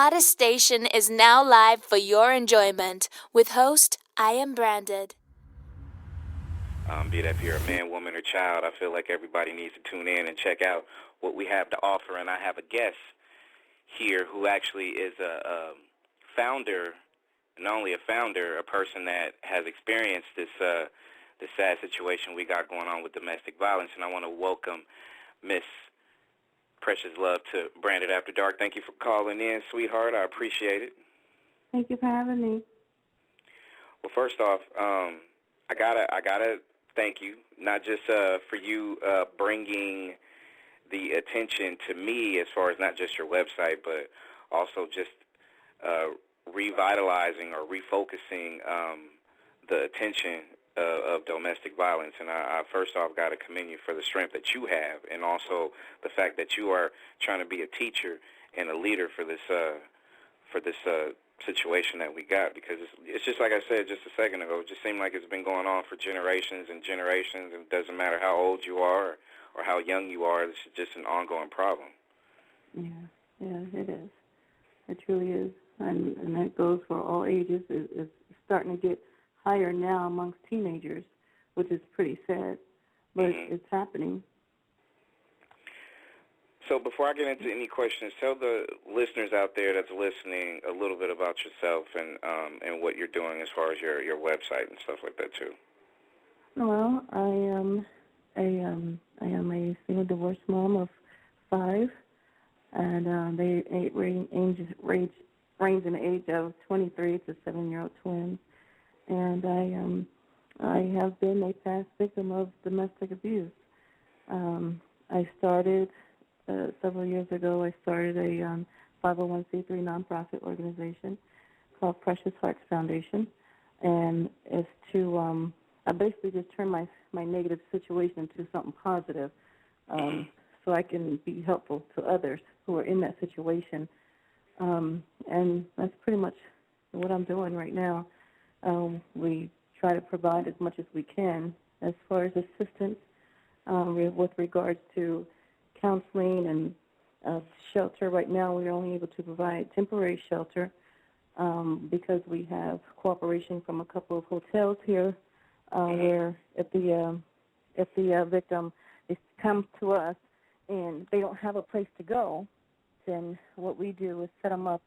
hottest station is now live for your enjoyment with host iamBranded. Be it if you're a man, woman, or child, I feel like everybody needs to tune in and check out what we have to offer. And I have a guest here who actually is a founder, not only a founder, a person that has experienced this sad situation we got going on with domestic violence. And I want to welcome Miss Precious Love to Branded After Dark. Thank you for calling in, sweetheart. I appreciate it. Thank you for having me. Well, first off, I gotta thank you, not just for you bringing the attention to me as far as not just your website, but also just revitalizing or refocusing the attention of domestic violence. And I first off got to commend you for the strength that you have, and also the fact that you are trying to be a teacher and a leader for this situation that we got, because it's just like I said just a second ago. It just seemed like it's been going on for generations and generations, and it doesn't matter how old you are or how young you are. This is just an ongoing problem. Yeah, it is. It truly is, and that goes for all ages. It's starting to get higher now amongst teenagers, which is pretty sad, but it's happening. So before I get into any questions, tell the listeners out there that's listening a little bit about yourself and what you're doing as far as your website and stuff like that too. Well, I am a single divorced mom of 5, and they range in the age of 23 to 7-year-old twins, and I have been a past victim of domestic abuse. I started. Several years ago, I started a 501c3 nonprofit organization called Precious Hearts Foundation, and it's to I basically just turn my negative situation into something positive, so I can be helpful to others who are in that situation, and that's pretty much what I'm doing right now. We try to provide as much as we can as far as assistance with regards to counseling and shelter. Right now, we're only able to provide temporary shelter because we have cooperation from a couple of hotels here, where if the victim is come to us and they don't have a place to go, then what we do is set them up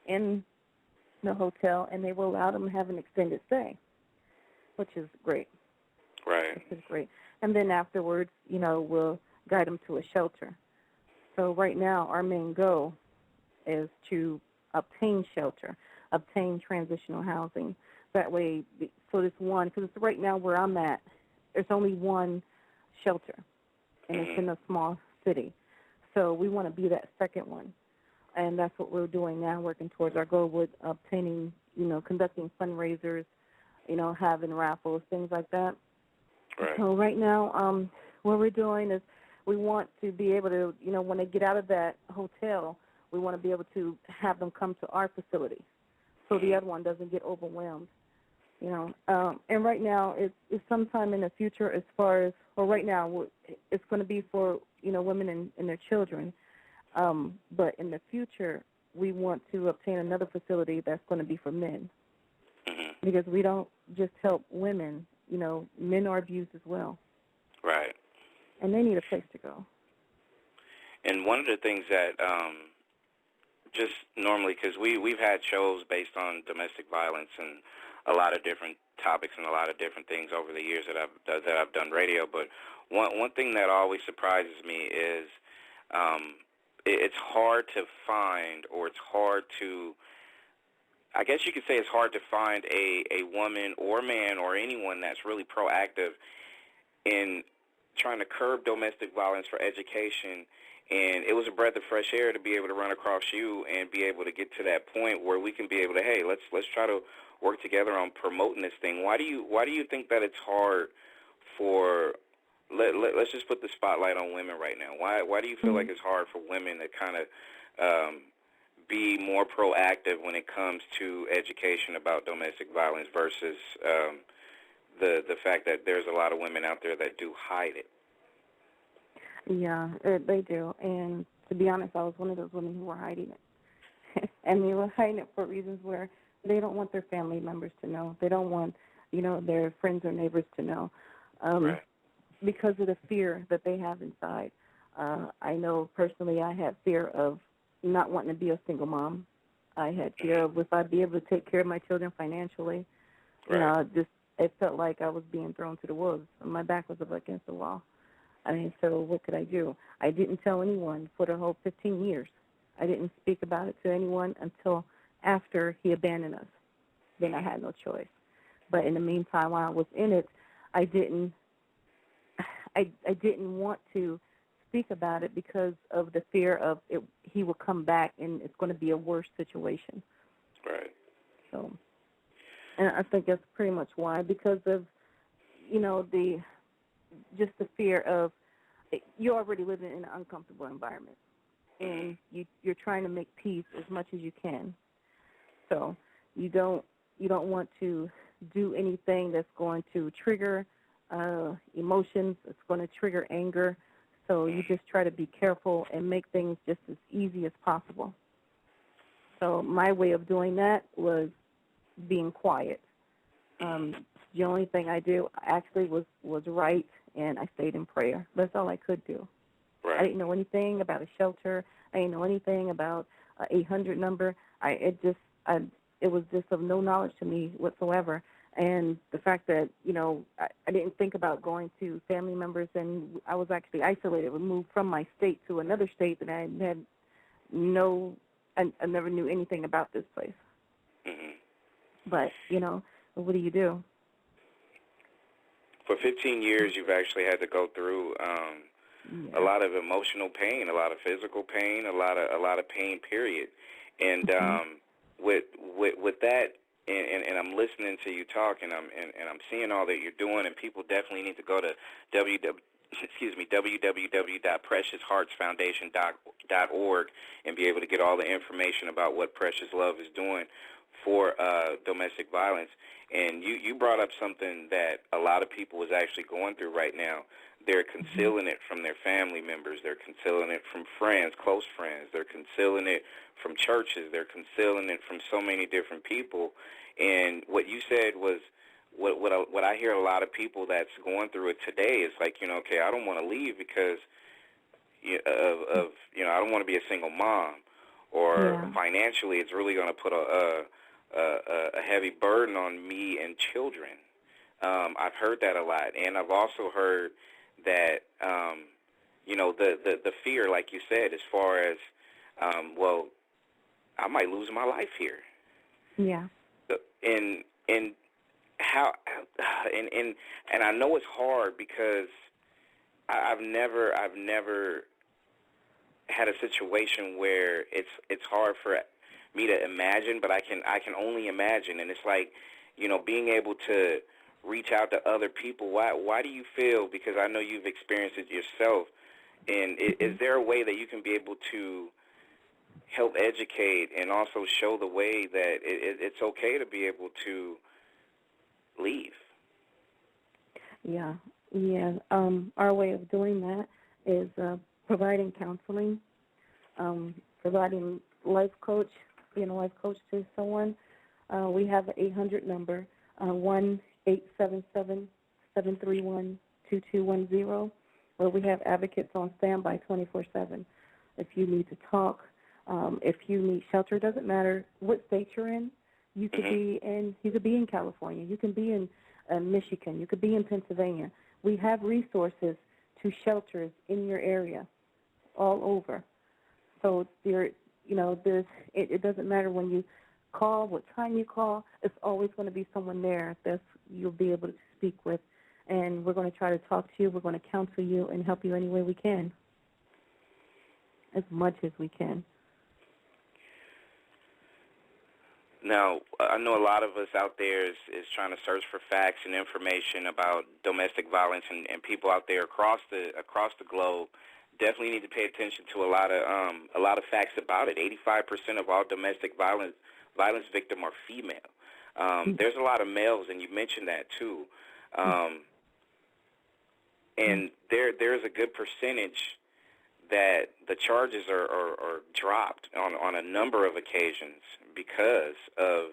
in the hotel, and they will allow them to have an extended stay, which is great. Right. Which is great. And then afterwards, we'll guide them to a shelter. So right now, our main goal is to obtain shelter, obtain transitional housing. That way, so this one, because right now where I'm at, there's only one shelter, and it's in a small city. So we want to be that second one, and that's what we're doing now, working towards our goal with obtaining, conducting fundraisers, having raffles, things like that. Right. So right now, what we're doing is we want to be able to, when they get out of that hotel, we want to be able to have them come to our facility so the other one doesn't get overwhelmed, And right now, it's sometime in the future as far as, right now, it's going to be for, women and their children. But in the future, we want to obtain another facility that's going to be for men, because we don't just help women, men are abused as well. Right. And they need a place to go. And one of the things that just normally, because we've had shows based on domestic violence and a lot of different topics and a lot of different things over the years that I've done radio, but one thing that always surprises me is it's hard to find, or it's hard to, I guess you could say it's hard to find a woman or man or anyone that's really proactive in trying to curb domestic violence for education. And it was a breath of fresh air to be able to run across you and be able to get to that point where we can be able to, hey, let's try to work together on promoting this thing. Why do you think that it's hard for, let's just put the spotlight on women right now. Why do you feel like it's hard for women to kind of be more proactive when it comes to education about domestic violence versus the fact that there's a lot of women out there that do hide it? Yeah, they do. And to be honest, I was one of those women who were hiding it. and they were hiding it for reasons where they don't want their family members to know. They don't want, their friends or neighbors to know, Right. because of the fear that they have inside. I know personally I had fear of not wanting to be a single mom. I had fear of if I'd be able to take care of my children financially. Right. It felt like I was being thrown to the wolves. My back was up against the wall. So what could I do? I didn't tell anyone for the whole 15 years. I didn't speak about it to anyone until after he abandoned us. Then I had no choice. But in the meantime, while I was in it, I didn't want to speak about it because of the fear of he will come back and it's going to be a worse situation. Right. So, and I think that's pretty much why, because of, the fear of you're already living in an uncomfortable environment, and you're trying to make peace as much as you can. So you don't want to do anything that's going to trigger emotions. It's going to trigger anger. So you just try to be careful and make things just as easy as possible. So my way of doing that was being quiet. The only thing I do actually was write, and I stayed in prayer. That's all I could do. Right. I didn't know anything about a shelter. I didn't know anything about an 800 number. It was just of no knowledge to me whatsoever. And the fact that, I didn't think about going to family members, and I was actually isolated, removed from my state to another state that I never knew anything about this place. Mm-hmm. But, what do you do? For 15 years, you've actually had to go through a lot of emotional pain, a lot of physical pain, a lot of pain, period. And with that, and I'm listening to you talk, and I'm seeing all that you're doing, and people definitely need to go to www.preciousheartsfoundation.org and be able to get all the information about what Precious Love is doing for domestic violence. And you brought up something that a lot of people is actually going through right now. They're concealing it from their family members. They're concealing it from friends, close friends. They're concealing it from churches. They're concealing it from so many different people. And what you said was what I hear a lot of people that's going through it today is like, okay, I don't want to leave because I don't want to be a single mom, or financially it's really going to put a heavy burden on me and children. I've heard that a lot, and I've also heard that the fear, like you said, as far as I might lose my life here. Yeah. And how and I know it's hard because I've never had a situation where it's hard for me to imagine, but I can only imagine. And it's like, being able to reach out to other people. Why do you feel, because I know you've experienced it yourself, and is there a way that you can be able to help educate and also show the way that it's okay to be able to leave? Yeah. Our way of doing that is providing counseling, providing life coach, being a life coach to someone. We have an 800 number, 1-877-731-2210, where we have advocates on standby 24/7. If you need to talk, if you need shelter, it doesn't matter what state you're in. You could be in California. You can be in Michigan. You could be in Pennsylvania. We have resources to shelters in your area, all over. So it doesn't matter when you call, what time you call. It's always going to be someone there that you'll be able to speak with, and we're going to try to talk to you. We're going to counsel you and help you any way we can, as much as we can. Now, I know a lot of us out there is trying to search for facts and information about domestic violence, and people out there across the globe definitely need to pay attention to a lot of facts about it. 85% of all domestic violence victims are female. There's a lot of males, and you mentioned that too. And there's a good percentage that the charges are dropped on a number of occasions because of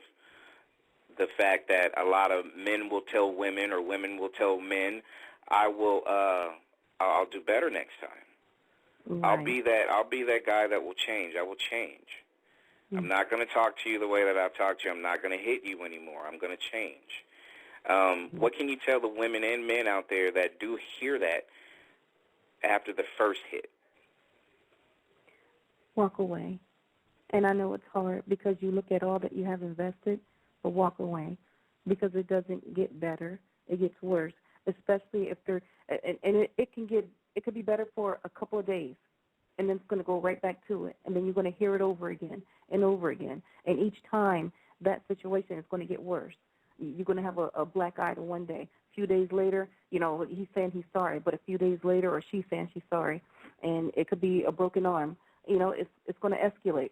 the fact that a lot of men will tell women or women will tell men, I'll do better next time. Right. I'll be that guy that will change. I will change. I'm not going to talk to you the way that I've talked to you. I'm not going to hit you anymore. I'm going to change. What can you tell the women and men out there that do hear that after the first hit? Walk away. And I know it's hard because you look at all that you have invested, but walk away because it doesn't get better. It gets worse, especially if they're and it could be better for a couple of days, and then it's going to go right back to it, and then you're going to hear it over again and over again, and each time that situation is going to get worse. You're going to have a black eye to one day. A few days later, he's saying he's sorry, but a few days later, or she's saying she's sorry, and it could be a broken arm. It's going to escalate.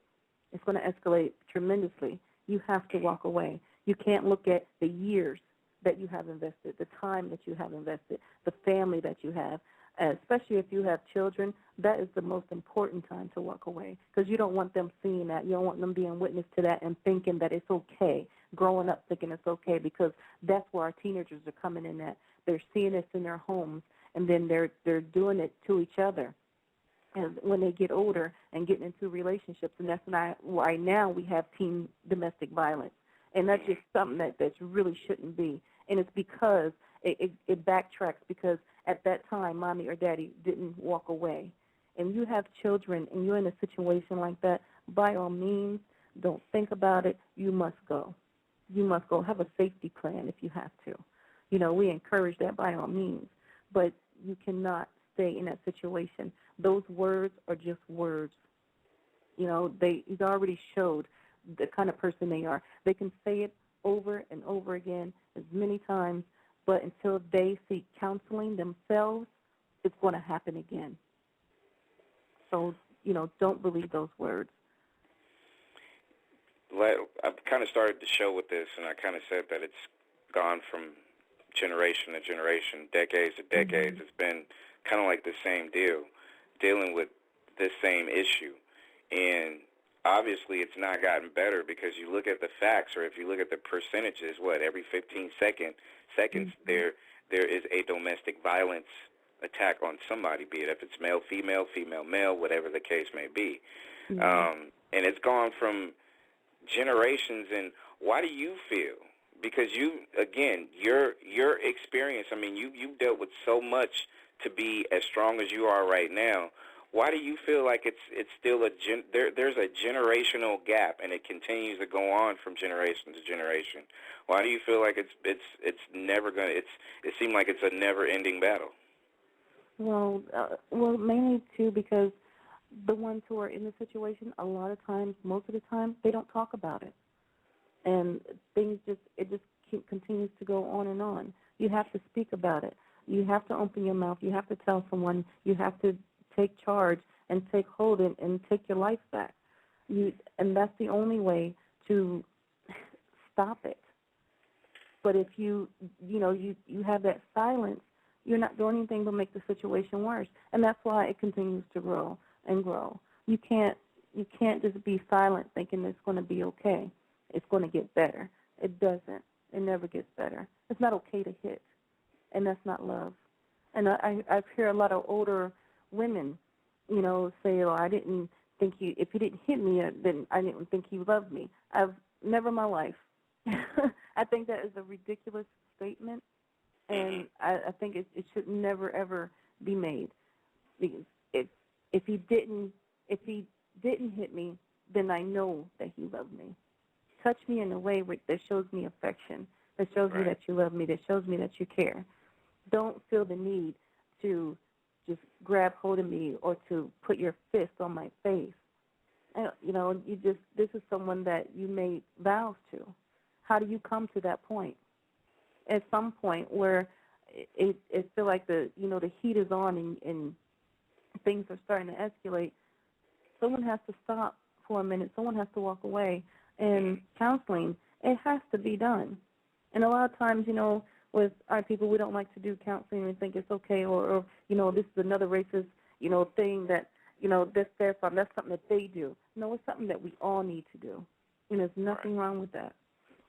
It's going to escalate tremendously. You have to walk away. You can't look at the years that you have invested, the time that you have invested, the family that you have, especially if you have children. That is the most important time to walk away because you don't want them seeing that. You don't want them being witness to that and thinking that it's okay, growing up thinking it's okay, because that's where our teenagers are coming in at. They're seeing this in their homes, and then they're doing it to each other. And when they get older and getting into relationships, and that's why now we have teen domestic violence. And that's just something that really shouldn't be. And it's because it backtracks because at that time, mommy or daddy didn't walk away. And you have children and you're in a situation like that, by all means, don't think about it. You must go. You must go. Have a safety plan if you have to. We encourage that by all means. But you cannot stay in that situation. Those words are just words. He's already showed the kind of person they are. They can say it over and over again as many times, but until they seek counseling themselves, it's going to happen again. So, don't believe those words. I've kind of started the show with this, and I kind of said that it's gone from generation to generation, decades to decades. Mm-hmm. It's been kind of like the same deal, dealing with this same issue. And obviously it's not gotten better because you look at the facts, or if you look at the percentages, every 15 seconds mm-hmm. there is a domestic violence attack on somebody, be it if it's male, female, male, whatever the case may be. Mm-hmm. And it's gone from generations. And why do you feel? Because your experience, you've dealt with so much to be as strong as you are right now. Why do you feel like it's still there's a generational gap, and it continues to go on from generation to generation? Why do you feel like it's never gonna? It seems like it's a never-ending battle. Well, mainly too because the ones who are in the situation, a lot of times, most of the time, they don't talk about it, and it just continues to go on and on. You have to speak about it. You have to open your mouth. You have to tell someone. You have to take charge and take hold and take your life back. And that's the only way to stop it. But if you have that silence, you're not doing anything but make the situation worse. And that's why it continues to grow and grow. You can't just be silent thinking it's going to be okay. It's going to get better. It doesn't. It never gets better. It's not okay to hit, and that's not love. And I've heard a lot of older women, say, "Oh, I didn't think if you didn't hit me, then I didn't think you loved me." I've never in my life. I think that is a ridiculous statement, and I think it should never ever be made. Because if he didn't hit me, then I know that he loved me. Touch me in a way that shows me affection, that shows me that you love me, that shows me that you care. Don't feel the need to just grab hold of me or to put your fist on my face. And, this is someone that you made vows to. How do you come to that point? At some point where it feel like the heat is on and things are starting to escalate, someone has to stop for a minute. Someone has to walk away. And counseling, it has to be done. And a lot of times, with our people, we don't like to do counseling. We think it's okay, or this is another racist, thing that that's their problem. That's something that they do. No, it's something that we all need to do. There's nothing wrong with that.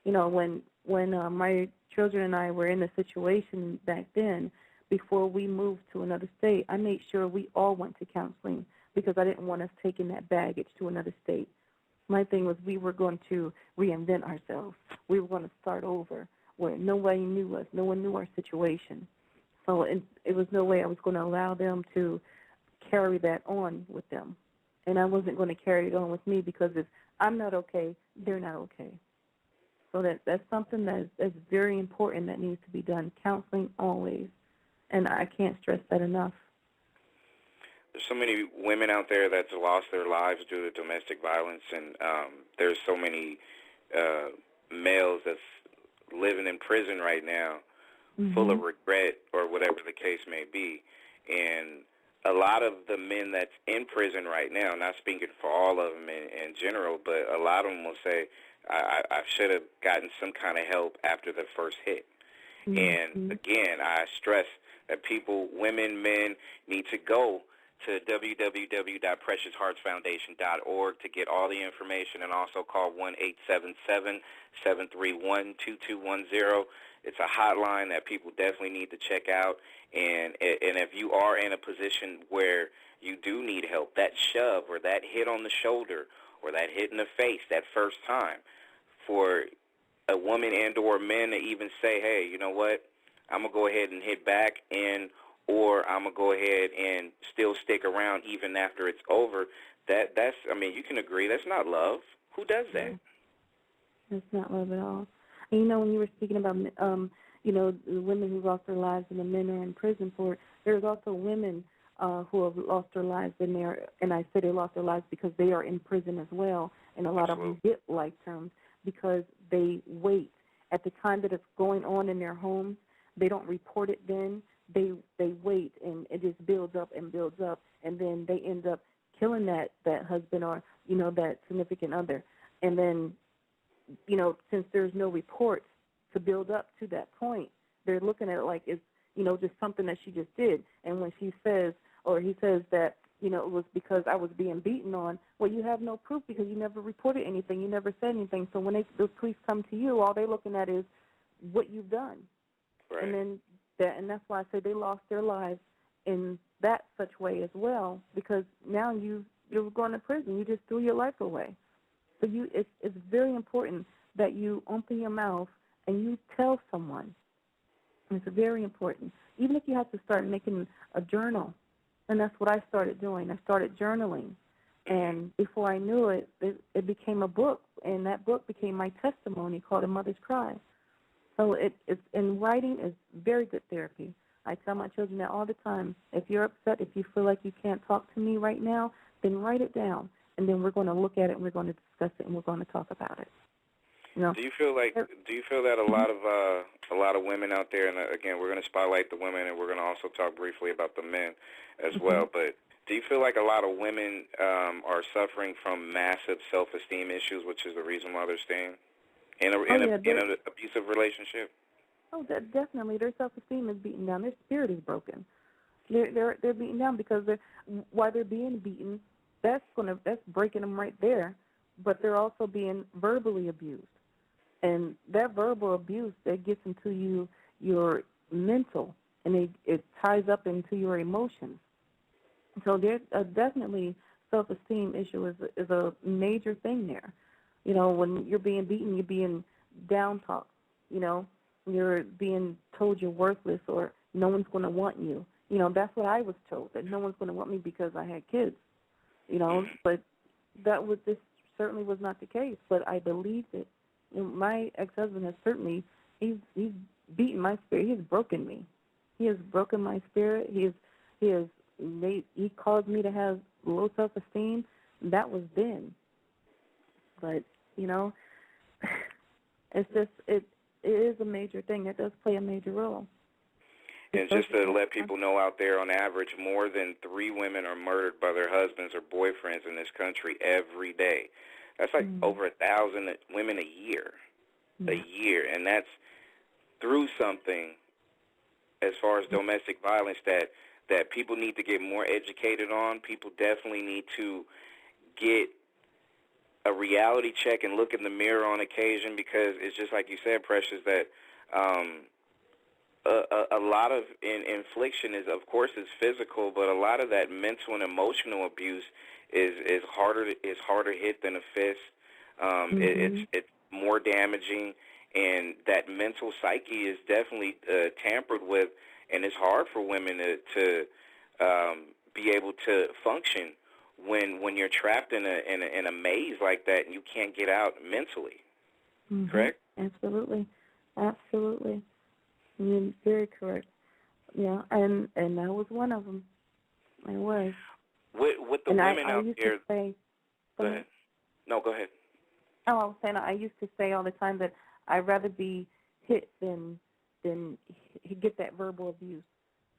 When my children and I were in a situation back then, before we moved to another state, I made sure we all went to counseling because I didn't want us taking that baggage to another state. My thing was we were going to reinvent ourselves. We were going to start over where nobody knew us. No one knew our situation. So it was no way I was going to allow them to carry that on with them. And I wasn't going to carry it on with me because if I'm not okay, they're not okay. So that's something that's very important that needs to be done, counseling always. And I can't stress that enough. There's so many women out there that's lost their lives due to domestic violence, and there's so many males that's living in prison right now, full of regret or whatever the case may be. And a lot of the men that's in prison right now, not speaking for all of them in general, but a lot of them will say, I should have gotten some kind of help after the first hit. And again, I stress that people, women, men, need to go to www.preciousheartsfoundation.org to get all the information, and also call 1-877-731-2210. It's a hotline that people definitely need to check out. And if you are in a position where you do need help, that shove or that hit on the shoulder or that hit in the face that first time, for a woman and or men to even say, hey, you know what, I'm going to go ahead and hit back, or I'm going to go ahead and still stick around even after it's over, that's, I mean, you can agree, that's not love. Who does that? That's not love at all. And, when you were speaking about, the women who lost their lives and the men are in prison for it, there's also women who have lost their lives in there, and I say they lost their lives because they are in prison as well, and a lot of them get life terms because they wait. At the time that it's going on in their homes, they don't report it then. They wait, and it just builds up, and then they end up killing that husband or, that significant other. And then, since there's no reports to build up to that point, they're looking at it like it's, just something that she just did. And when she says, or he says that, it was because I was being beaten on, well, you have no proof because you never reported anything. You never said anything. So when the police come to you, all they're looking at is what you've done. Right. And that's why I say they lost their lives in that such way as well, because now you're going to prison. You just threw your life away. So it's very important that you open your mouth and you tell someone. It's very important. Even if you have to start making a journal, and that's what I started doing. I started journaling, and before I knew it, it became a book, and that book became my testimony called A Mother's Cry. So and writing is very good therapy. I tell my children that all the time. If you're upset, if you feel like you can't talk to me right now, then write it down, and then we're going to look at it, and we're going to discuss it, and we're going to talk about it. Do you feel that a lot of women out there, and again, we're going to spotlight the women, and we're going to also talk briefly about the men as well, but do you feel like a lot of women are suffering from massive self-esteem issues, which is the reason why they're staying in an abusive relationship? Oh, definitely. Their self-esteem is beaten down. Their spirit is broken. They're beaten down because while they're being beaten, that's breaking them right there. But they're also being verbally abused, and that verbal abuse that gets into your mental, and it ties up into your emotions. So there's definitely self-esteem issue is a major thing there. When you're being beaten, you're being down-talked. You're being told you're worthless or no one's going to want you. That's what I was told, that no one's going to want me because I had kids. But this certainly was not the case. But I believed it. My ex-husband has certainly he's beaten my spirit. He has broken me. He has broken my spirit. He caused me to have low self-esteem. That was then. But it's just it is a major thing. It does play a major role. And just to let people know out there, on average, more than 3 women are murdered by their husbands or boyfriends in this country every day. That's like over 1,000 women a year, and that's through something as far as domestic violence that that people need to get more educated on. People definitely need to get a reality check and look in the mirror on occasion, because it's just like you said, Precious, that a lot of infliction is, of course, is physical, but a lot of that mental and emotional abuse is harder hit than a fist. It's more damaging, and that mental psyche is definitely tampered with, and it's hard for women to be able to function when you're trapped in a maze like that and you can't get out mentally. Correct? Absolutely. You're very correct. Yeah, and I was one of them. I was. With the and women I out used there. To say, Go ahead. No, go ahead. Oh, I was saying I used to say all the time that I'd rather be hit than get that verbal abuse,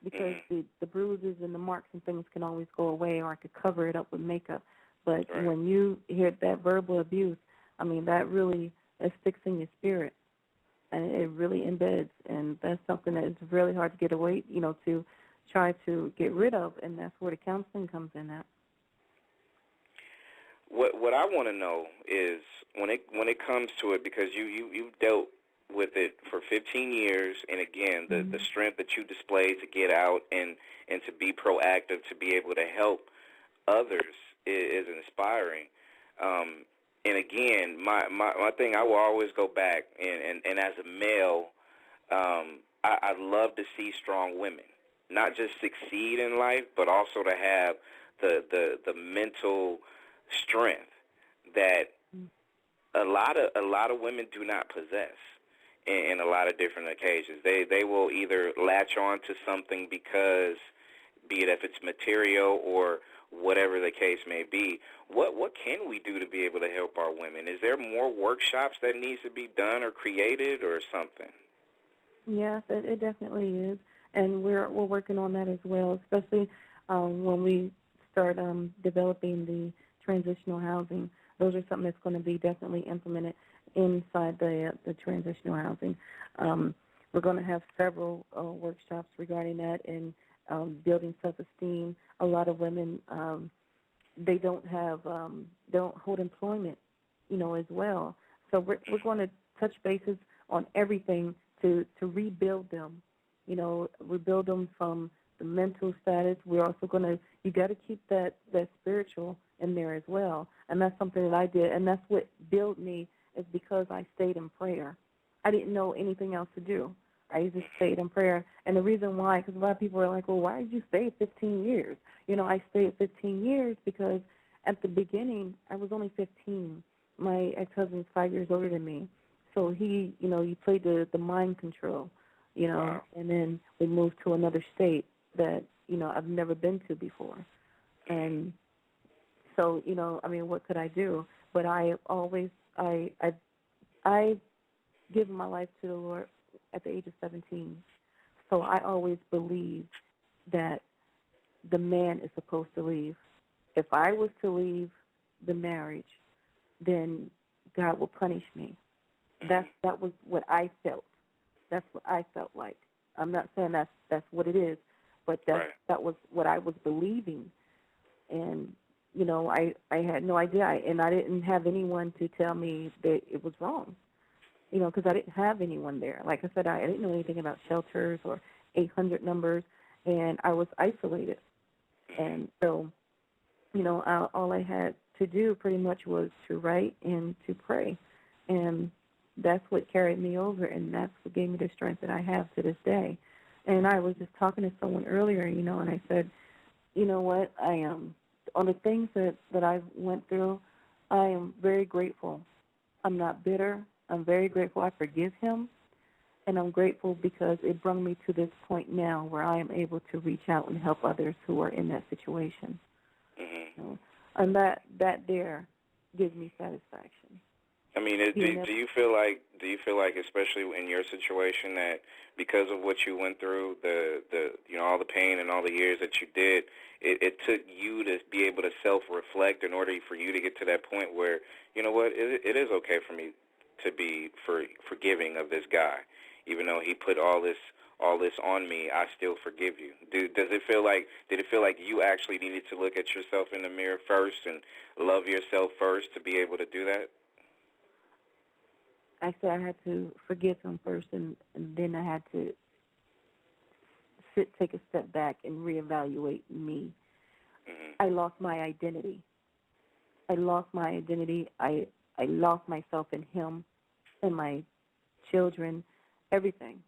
because the bruises and the marks and things can always go away, or I could cover it up with makeup. But when you hear that verbal abuse, I mean, that really sticks in your spirit, and it really embeds, and that's something that is really hard to get away, to try to get rid of, and that's where the counseling comes in at. What I want to know is when it comes to it, because you've dealt with it for 15 years, and again, the strength that you displayed to get out and to be proactive, to be able to help others is inspiring. And again, my thing, I will always go back, and as a male, I love to see strong women, not just succeed in life, but also to have the mental strength that a lot of women do not possess in a lot of different occasions. They will either latch on to something because, be it if it's material or whatever the case may be. What can we do to be able to help our women? Is there more workshops that needs to be done or created or something? Yes, it definitely is, and we're working on that as well, especially when we start developing the transitional housing. Those are something that's going to be definitely implemented inside the transitional housing. We're going to have several workshops regarding that, and building self-esteem. A lot of women, they don't hold employment, as well. So we're going to touch bases on everything to rebuild them, rebuild them from the mental status. We're also you got to keep that spiritual in there as well. And that's something that I did, and that's what built me, is because I stayed in prayer. I didn't know anything else to do. I just stayed in prayer. And the reason why, because a lot of people are like, well, why did you stay 15 years? I stayed 15 years because at the beginning, I was only 15. My ex-husband's 5 years older than me. So he played the mind control, Wow. And then we moved to another state that, I've never been to before. And so, what could I do? But I always, I given my life to the Lord at the age of 17. So I always believed that the man is supposed to leave. If I was to leave the marriage, then God will punish me. That was what I felt. That's what I felt like. I'm not saying that's what it is, but that was what I was believing. And, I had no idea, and I didn't have anyone to tell me that it was wrong, because I didn't have anyone there. Like I said, I didn't know anything about shelters or 800 numbers, and I was isolated. And so, all I had to do pretty much was to write and to pray. And that's what carried me over, and that's what gave me the strength that I have to this day. And I was just talking to someone earlier, and I said, you know what, I am, on the things that I went through, I am very grateful. I'm not bitter. I'm very grateful. I forgive him, and I'm grateful because it brought me to this point now where I am able to reach out and help others who are in that situation. Mm-hmm. And that there gives me satisfaction. I mean, do you feel like, especially in your situation, that because of what you went through, the all the pain and all the years that you did, it took you to be able to self-reflect in order for you to get to that point where, it is okay for me to be forgiving of this guy, even though he put all this all this on me, I still forgive you. Did it feel like you actually needed to look at yourself in the mirror first and love yourself first to be able to do that? Actually, I had to forgive him first, and then I had to take a step back and reevaluate me. Mm-hmm. I lost my identity. I lost myself in him and my children, everything.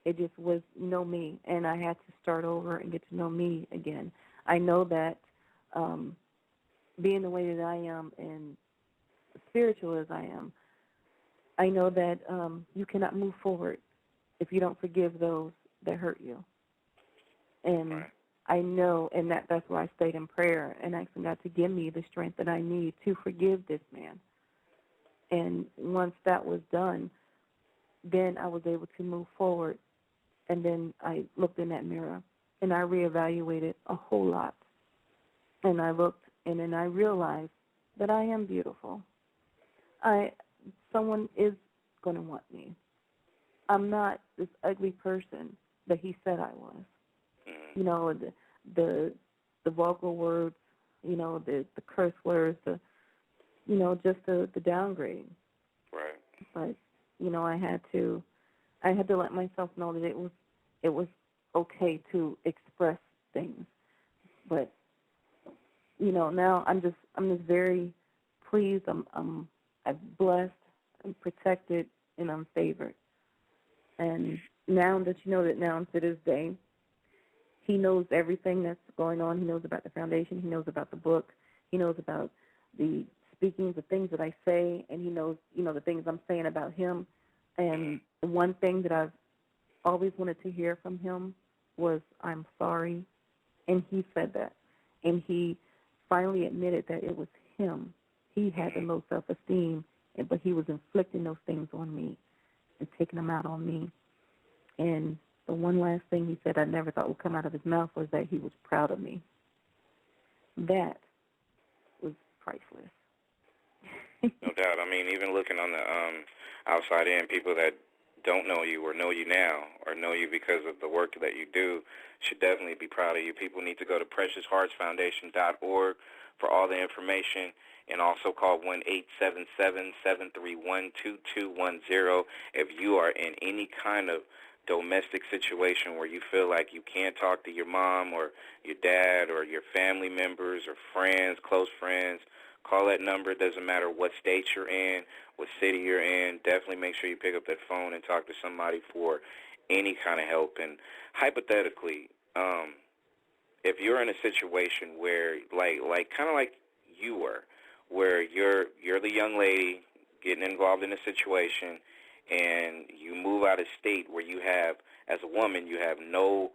It just was no me, and I had to start over and get to know me again. I know that being the way that I am and spiritual as I am, I know that you cannot move forward if you don't forgive those that hurt you. And right. I know, and that's why I stayed in prayer and asking God to give me the strength that I need to forgive this man. And once that was done, then I was able to move forward. And then I looked in that mirror, and I reevaluated a whole lot. And I looked, and then I realized that I am beautiful. Someone is going to want me. I'm not this ugly person that he said I was. Mm-hmm. You know, the vulgar words, you know, the curse words, just the downgrade. Right. But you know, I had to let myself know that it was okay to express things. But you know, now I'm just very pleased. I'm blessed, I'm protected, and I'm favored. And now that you know that now to this day, he knows everything that's going on. He knows about the foundation. He knows about the book. He knows about the speaking, the things that I say, and he knows, the things I'm saying about him. And the one thing that I've always wanted to hear from him was, I'm sorry. And he said that. And he finally admitted that it was him. He had the low self-esteem, but he was inflicting those things on me and taking them out on me. And the one last thing he said I never thought would come out of his mouth was that he was proud of me. That was priceless. No doubt. I mean, even looking on the outside in, people that don't know you or know you now or know you because of the work that you do should definitely be proud of you. People need to go to preciousheartsfoundation.org for all the information, and also call 1-877-731-2210 if you are in any kind of domestic situation where you feel like you can't talk to your mom or your dad or your family members or friends, close friends. Call that number. It doesn't matter what state you're in, what city you're in. Definitely make sure you pick up that phone and talk to somebody for any kind of help. And hypothetically, if you're in a situation where, like kind of like you were, where you're the young lady getting involved in a situation, and you move out of state where you have, as a woman, you have no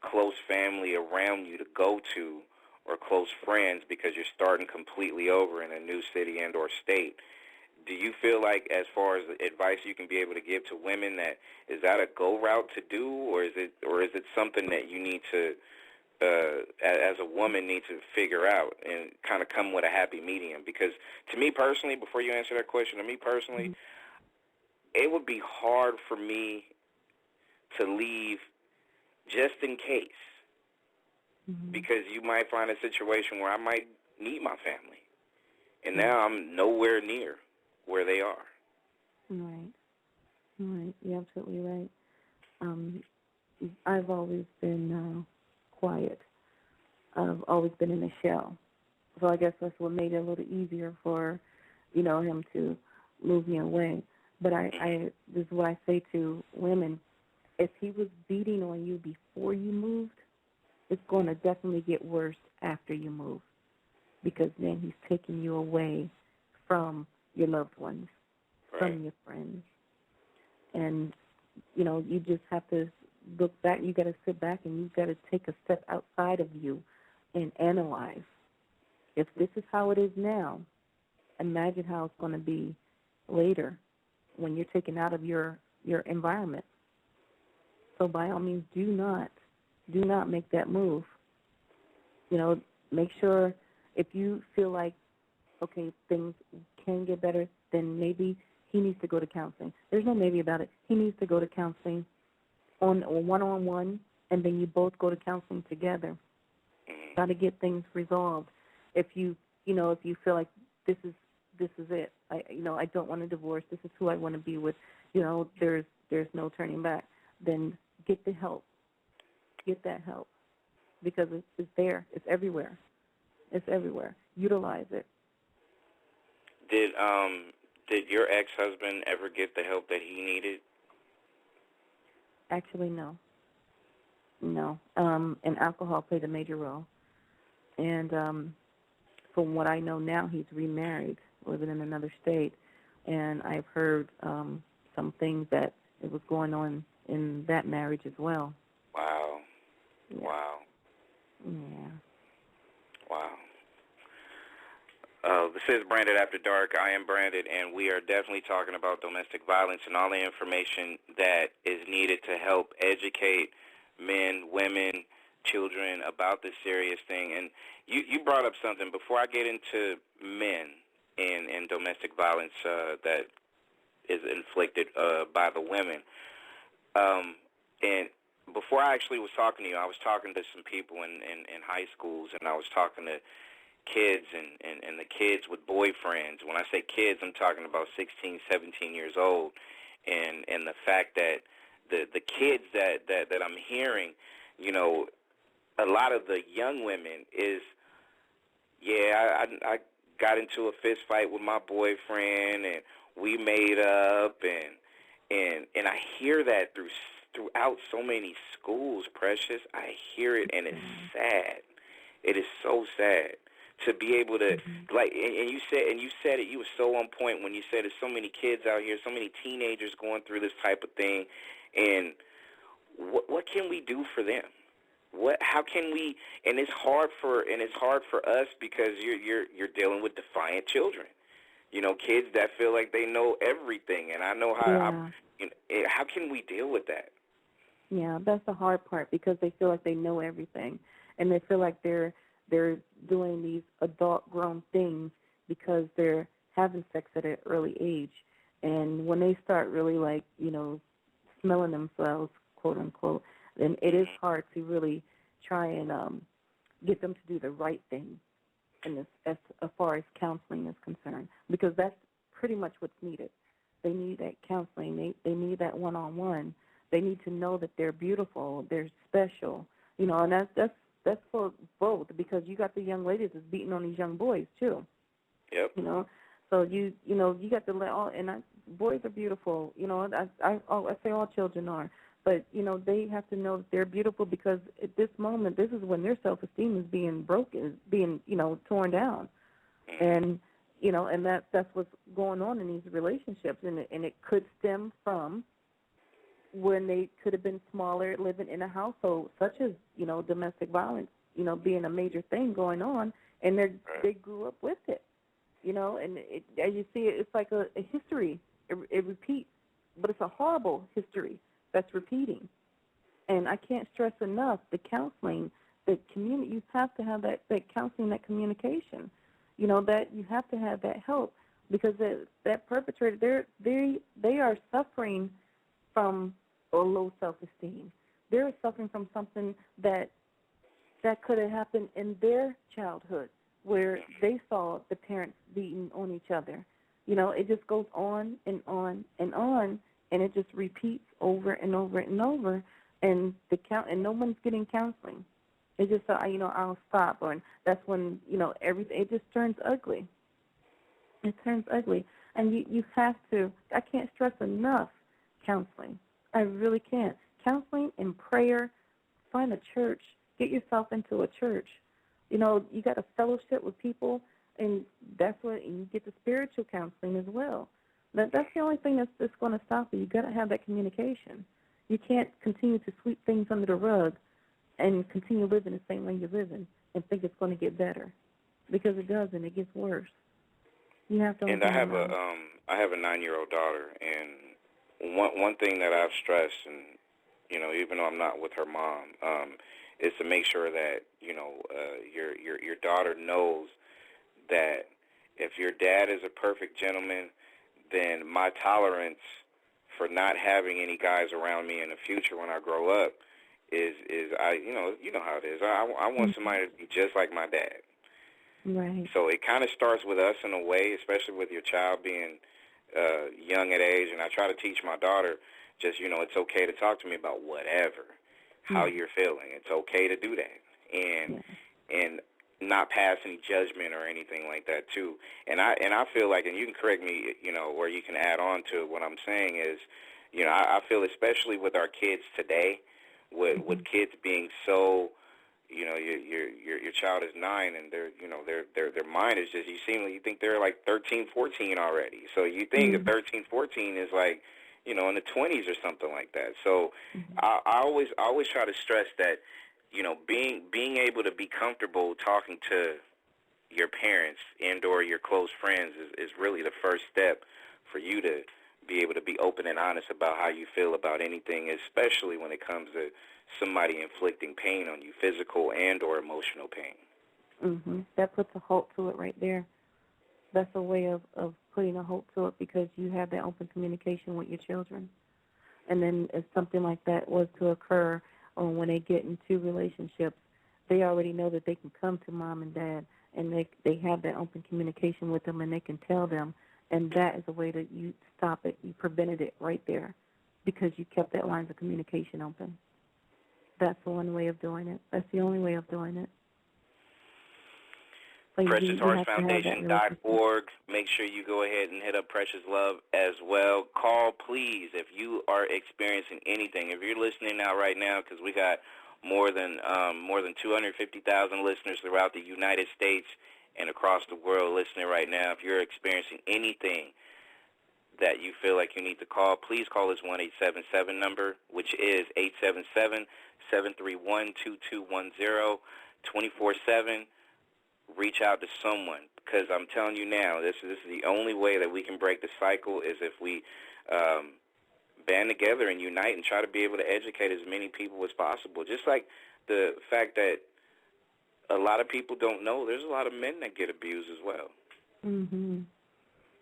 close family around you to go to or close friends because you're starting completely over in a new city and or state. Do you feel like, as far as advice you can be able to give to women, that is that a go route to do, or is it something that you need to, as a woman, need to figure out and kind of come with a happy medium? Because to me personally, before you answer that question, to me personally, it would be hard for me to leave just in case, because you might find a situation where I might need my family, and now I'm nowhere near where they are. Right. You're absolutely right. I've always been quiet. I've always been in a shell. So I guess that's what made it a little easier for, him to move me away. But this is what I say to women. If he was beating on you before you moved, it's going to definitely get worse after you move, because then he's taking you away from your loved ones, from your friends. And, you just have to look back. You got to sit back and you've got to take a step outside of you and analyze. If this is how it is now, imagine how it's going to be later when you're taken out of your environment. So by all means, do not make that move. Make sure, if you feel like, okay, things can get better, then maybe he needs to go to counseling. There's no maybe about it. He needs to go to counseling on one-on-one, and then you both go to counseling together. Got to get things resolved. If you feel like this is it. I don't want a divorce. This is who I want to be with. There's no turning back. Then get the help. Get that help, because it's there. It's everywhere. It's everywhere. Utilize it. Did your ex-husband ever get the help that he needed? Actually, no. No. And alcohol played a major role. And from what I know now, he's remarried, living in another state. And I've heard some things that it was going on in that marriage as well. Wow. Yeah. Wow. Yeah. Wow. This is Branded After Dark. I am Branded, and we are definitely talking about domestic violence and all the information that is needed to help educate men, women, children about this serious thing. And you brought up something before I get into men and domestic violence that is inflicted by the women. And before I actually was talking to you, I was talking to some people in high schools, and I was talking to kids and the kids with boyfriends. When I say kids, I'm talking about 16, 17 years old. And the fact that the kids that I'm hearing, a lot of the young women is, I got into a fist fight with my boyfriend, and we made up, and I hear that throughout so many schools, Precious. I hear it, and it's sad. It is so sad to be able to, like, and you said it, you were so on point when you said there's so many kids out here, so many teenagers going through this type of thing, and what can we do for them? How can we? And it's hard for us because you're dealing with defiant children, kids that feel like they know everything, and I know how. How can we deal with that? Yeah, that's the hard part, because they feel like they know everything, and they feel like they're doing these adult-grown things because they're having sex at an early age. And when they start really, smelling themselves, quote unquote, then it is hard to really try and get them to do the right thing as far as counseling is concerned, because that's pretty much what's needed. They need that counseling. They need that one-on-one. They need to know that they're beautiful, they're special, and that's for both, because you got the young ladies that's beating on these young boys too. Yep. So you got to let all, and boys are beautiful. I say all children are, but they have to know that they're beautiful, because at this moment, this is when their self-esteem is being broken, being torn down, and and that's what's going on in these relationships, and it could stem from when they could have been smaller, living in a household, such as domestic violence, being a major thing going on, and they grew up with it, and as you see, it's like a history. It repeats, but it's a horrible history that's repeating. And I can't stress enough the counseling, the community. You have to have that counseling, that communication. That you have to have that help, because that perpetrator, they are suffering from a low self-esteem. They're suffering from something that could have happened in their childhood, where they saw the parents beating on each other. It just goes on and on and on, and it just repeats over and over and over, and no one's getting counseling. It's just I'll stop, and that's when everything, it just turns ugly. It turns ugly, and you have to. I can't stress enough counseling. I really can't. Counseling and prayer. Find a church. Get yourself into a church. You got a fellowship with people, and that's what, and you get the spiritual counseling as well. That's the only thing that's going to stop you. You got to have that communication. You can't continue to sweep things under the rug and continue living the same way you're living and think it's going to get better, because it doesn't. It gets worse. You have to. And I have a 9-year-old daughter, and one thing that I've stressed, and even though I'm not with her mom, is to make sure that your daughter knows that if your dad is a perfect gentleman, then my tolerance for not having any guys around me in the future when I grow up is I you know how it is. I want somebody to be just like my dad. Right. So it kind of starts with us in a way, especially with your child being young at age. And I try to teach my daughter just, it's okay to talk to me about whatever, how you're feeling. It's okay to do that. And not pass any judgment or anything like that too. And I feel like, and you can correct me, or you can add on to what I'm saying is, I feel especially with our kids today, with kids being so, your child is 9 and their mind is just, you think they're like 13, 14 already. So you think that 13, 14 is like, in the 20s or something like that. So I always try to stress that, being able to be comfortable talking to your parents and or your close friends is really the first step for you to be able to be open and honest about how you feel about anything, especially when it comes to somebody inflicting pain on you, physical and or emotional pain. That puts a halt to it right there. That's a way of putting a halt to it because you have that open communication with your children. And then if something like that was to occur, or when they get into relationships, they already know that they can come to mom and dad, and they have that open communication with them, and they can tell them, and that is a way that you stop it. You prevented it right there because you kept that lines of communication open. That's the one way of doing it. That's the only way of doing it. PreciousHeartsFoundation.org. Make sure you go ahead and hit up Precious Love as well. Call, please, if you are experiencing anything. If you're listening now right now, because we got more than 250,000 listeners throughout the United States and across the world listening right now. If you're experiencing anything that you feel like you need to call, please call this 1-877 number, which is 877-731-2210, 24/7. Reach out to someone, because I'm telling you now, this is the only way that we can break the cycle is if we band together and unite and try to be able to educate as many people as possible. Just like the fact that a lot of people don't know, there's a lot of men that get abused as well.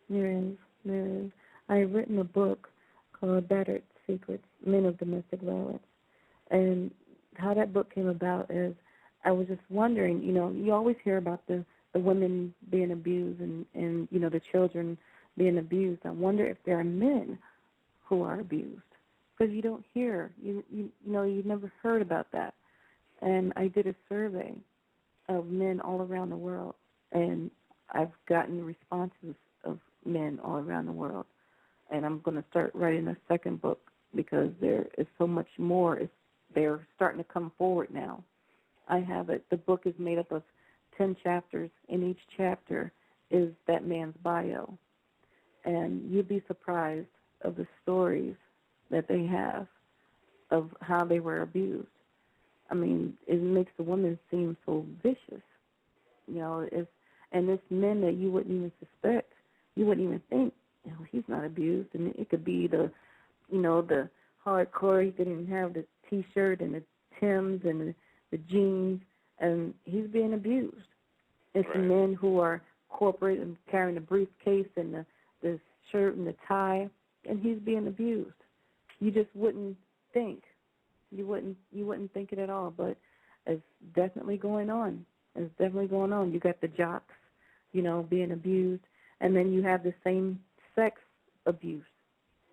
There is. I've written a book called Battered Secrets, Men of Domestic Violence. And how that book came about is I was just wondering, you always hear about the women being abused and the children being abused. I wonder if there are men who are abused, because you don't hear, you never heard about that. And I did a survey of men all around the world, and I've gotten responses of men all around the world. And I'm going to start writing a second book because there is so much more. They're starting to come forward now. I have it. The book is made up of 10 chapters, and each chapter is that man's bio. And you'd be surprised of the stories that they have of how they were abused. I mean, it makes the women seem so vicious. And it's men that you wouldn't even suspect. You wouldn't even think, he's not abused. And it could be the hardcore. He didn't have the T-shirt and the Timbs and the jeans, and he's being abused. It's right. Men who are corporate and carrying the briefcase and the shirt and the tie, and he's being abused. You just wouldn't think. You wouldn't think it at all, but it's definitely going on. You got the jocks, being abused, and then you have the same sex abuse.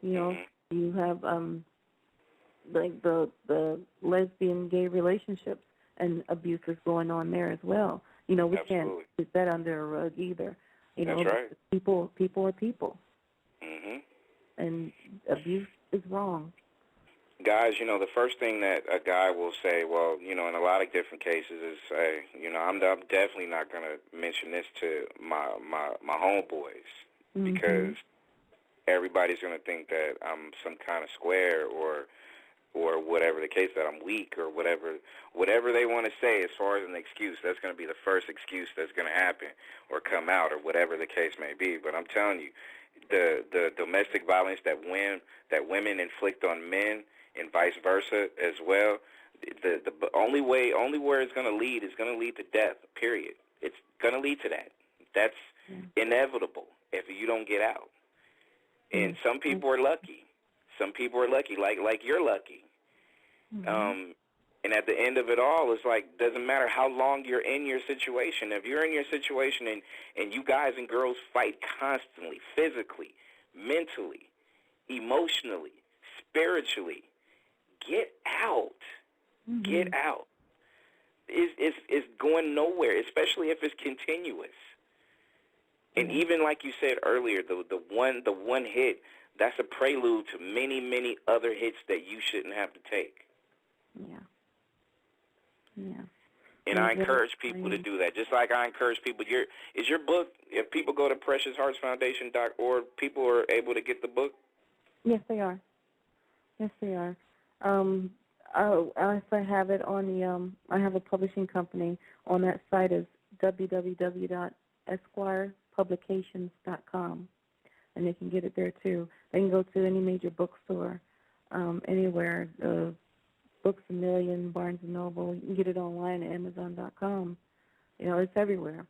You have like the lesbian gay relationships and abuse is going on there as well. We Absolutely. can't put that under a rug either. That's right. People are people. And abuse is wrong. Guys, the first thing that a guy will say, well, in a lot of different cases is, hey, I'm definitely not going to mention this to my homeboys because everybody's going to think that I'm some kind of square or whatever the case, that I'm weak or whatever they want to say as far as an excuse. That's going to be the first excuse that's going to happen or come out or whatever the case may be. But I'm telling you, the domestic violence that women inflict on men and vice versa as well, the only where it's going to lead is going to lead to death, period. It's going to lead to that. That's inevitable if you don't get out. And some people are lucky. Some people are lucky, like you're lucky. Mm-hmm. And at the end of it all, it's like, doesn't matter how long you're in your situation. If you're in your situation and you guys and girls fight constantly, physically, mentally, emotionally, spiritually, get out. Mm-hmm. Get out. It's going nowhere, especially if it's continuous. And even like you said earlier, the one hit, that's a prelude to many other hits that you shouldn't have to take. Yeah. Yeah. And I encourage people to do that. Just like I encourage people, is your book, if people go to preciousheartsfoundation.org, people are able to get the book? Yes, they are. Yes, they are. I also have it on the, I have a publishing company. On that site is www.esquirepublications.com, and they can get it there too. They can go to any major bookstore, anywhere, Books A Million, Barnes & Noble. You can get it online at Amazon.com. You know, it's everywhere.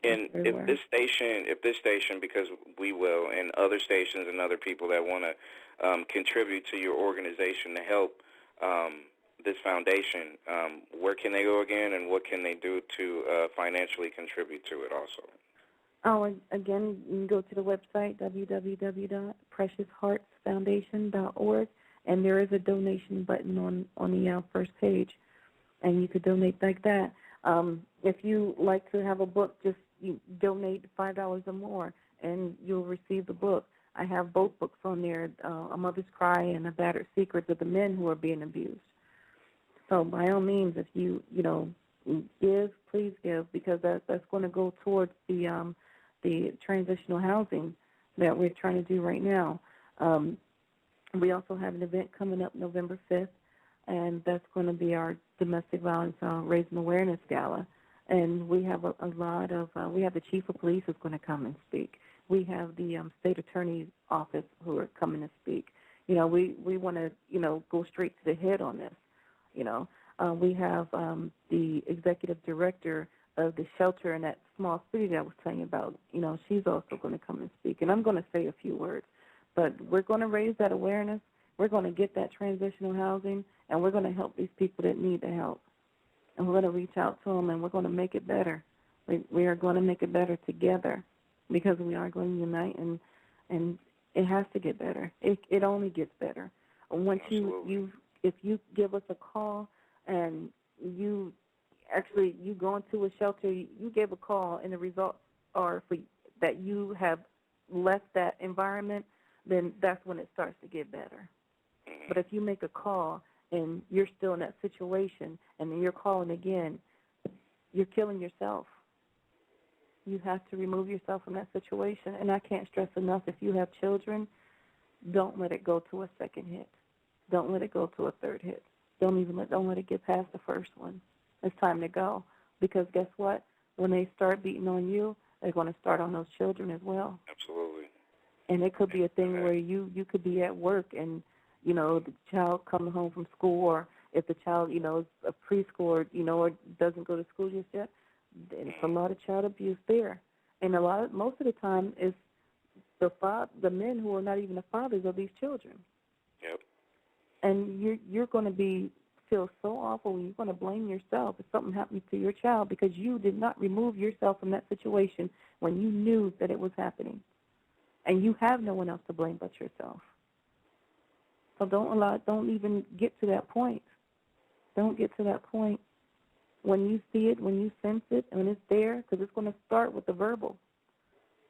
And if this station, because we will, and other stations and other people that want to contribute to your organization to help this foundation, where can they go again, and what can they do to financially contribute to it also? Oh, and again, you can go to the website, www.preciousheartsfoundation.org, and there is a donation button on the first page, and you could donate like that. If you like to have a book, just you donate $5 or more, and you'll receive the book. I have both books on there, A Mother's Cry and A Battered Secrets of the Men Who Are Being Abused. So by all means, if you give, please give, because that's going to go towards the transitional housing that we're trying to do right now. We also have an event coming up November 5th, and that's going to be our Domestic Violence Raising Awareness Gala. And we have a lot of, we have the Chief of Police who's going to come and speak. We have the State Attorney's Office who are coming to speak. You know, we want to, go straight to the head on this. We have the Executive Director of the shelter in that small city that I was telling you about. She's also going to come and speak. And I'm going to say a few words. But we're going to raise that awareness. We're going to get that transitional housing, and we're going to help these people that need the help. And we're going to reach out to them, and we're going to make it better. We are going to make it better together because we are going to unite, and it has to get better. It only gets better. Once if you give us a call and you go into a shelter, you gave a call, and the results are that you have left that environment, then that's when it starts to get better. But if you make a call and you're still in that situation and then you're calling again, you're killing yourself. You have to remove yourself from that situation. And I can't stress enough, if you have children, don't let it go to a second hit. Don't let it go to a third hit. Don't let it get past the first one. It's time to go. Because guess what? When they start beating on you, they're going to start on those children as well. Absolutely. And it could be a thing where you could be at work and, the child coming home from school, or if the child, is a preschooler, or doesn't go to school just yet, then it's a lot of child abuse there. And most of the time it's the men who are not even the fathers of these children. Yep. And you're going to feel so awful, and you're going to blame yourself if something happens to your child because you did not remove yourself from that situation when you knew that it was happening. And you have no one else to blame but yourself. So don't even get to that point. Don't get to that point. When you see it, when you sense it, and when it's there, because it's going to start with the verbal.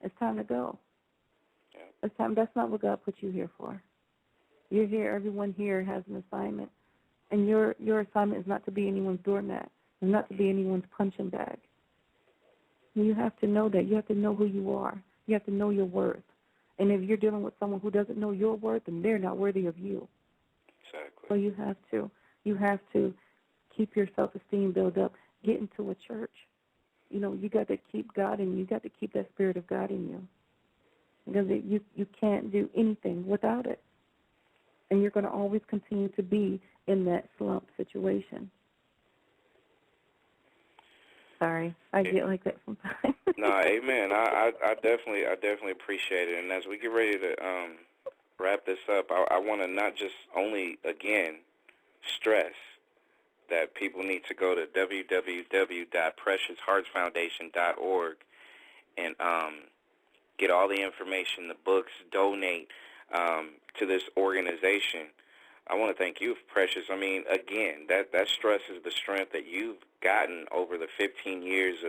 It's time to go. Yeah. It's time. That's not what God put you here for. You're here. Everyone here has an assignment. And your assignment is not to be anyone's doormat. It's not to be anyone's punching bag. You have to know that. You have to know who you are. You have to know your worth. And if you're dealing with someone who doesn't know your worth, then they're not worthy of you. Exactly. So you have to keep your self-esteem built up. Get into a church. You got to keep God in you. You got to keep that spirit of God in you. Because you can't do anything without it. And you're going to always continue to be in that slump situation. Sorry, I get like that sometimes. No, amen. I definitely appreciate it. And as we get ready to wrap this up, I want to not just only, again, stress that people need to go to www.preciousheartsfoundation.org and get all the information, the books, donate to this organization. I want to thank you, Precious. I mean, again, that stress is the strength that you've gotten over the 15 years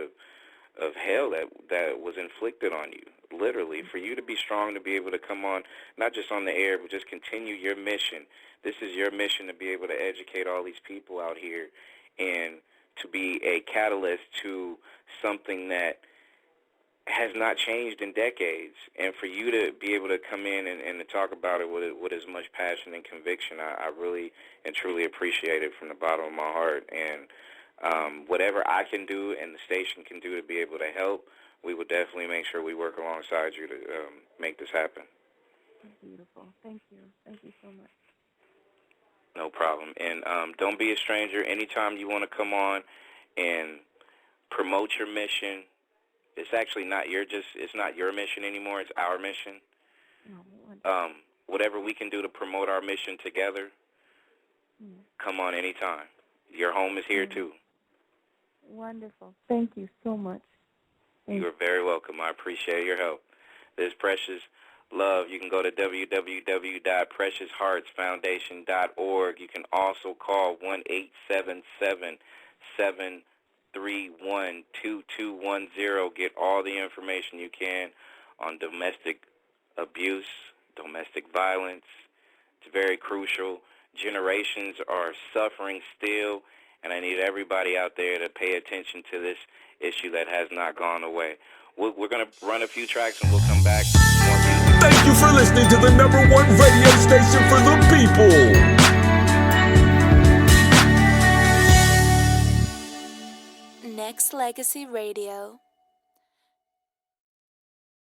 of hell that was inflicted on you, literally, for you to be strong, to be able to come on, not just on the air, but just continue your mission. This is your mission, to be able to educate all these people out here and to be a catalyst to something that has not changed in decades. And for you to be able to come in and to talk about it with as much passion and conviction, I really and truly appreciate it from the bottom of my heart. And whatever I can do and the station can do to be able to help, we will definitely make sure we work alongside you to make this happen. Beautiful. Thank you. Thank you so much. No problem. And don't be a stranger. Anytime you want to come on and promote your mission, it's actually not it's not your mission anymore. It's our mission. No, whatever we can do to promote our mission together, come on anytime. Your home is here too. Wonderful. Thank you so much. You are very welcome. I appreciate your help. This Precious Love. You can go to www.preciousheartsfoundation.org. You can also call 1-877-731-2210. Get all the information you can on domestic abuse, domestic violence. It's very crucial. Generations are suffering still, and I need everybody out there to pay attention to this issue that has not gone away. We're going to run a few tracks, and we'll come back. More music. Thank you for listening to the #1 radio station for the people. Nexxlegacy Radio.